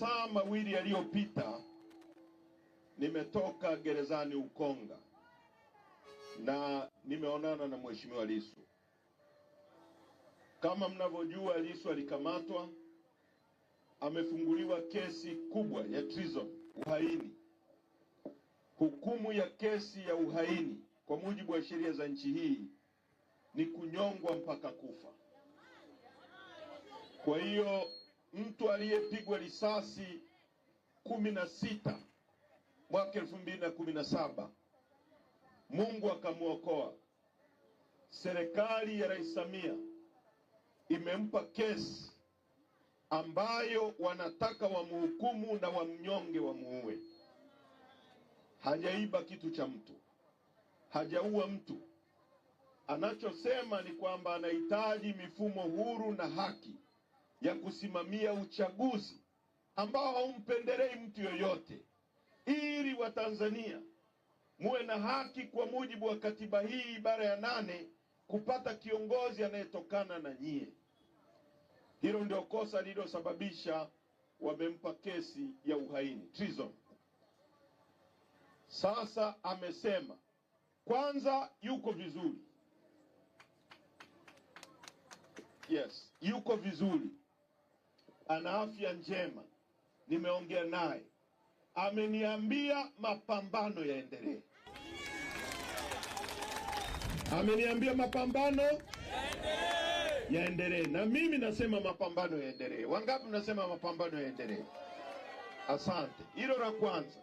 Saa mawili yaliyopita nimetoka gerezani Ukonga na nimeonana na Mheshimiwa Lissu. Kama mnavyojua, Lissu alikamatwa, amefunguliwa kesi kubwa ya treason, uhaini. Hukumu ya kesi ya uhaini kwa mujibu wa sheria za nchi hii ni kunyongwa mpaka kufa. Kwa hiyo mtu aliyepigwa risasi 16 mwaka 2017 Mungu akamuokoa, serikali ya Rais Samia imempa kesi ambayo wanataka wamhukumu na wamnyonge, wamuue. Hajaiba kitu cha mtu, hajaua mtu. Anachosema ni kwamba anahitaji mifumo huru na haki ya kusimamia uchaguzi ambao haumpendelei mtu yoyote, ili Watanzania muwe na haki kwa mujibu wa katiba hii ibara ya 8 kupata kiongozi anayetokana na nyie. Hilo ndio kosa lililosababisha wamempa kesi ya uhaini, treason. Sasa amesema kwanza yuko vizuri. Yes, yuko vizuri, ana afya njema. Nimeongea naye, ameniambia mapambano yaendelee. Ameniambia mapambano yaendelee, na mimi nasema mapambano yaendelee. Wangapi mnasema mapambano yaendelee? Asante. Hilo la kwanza.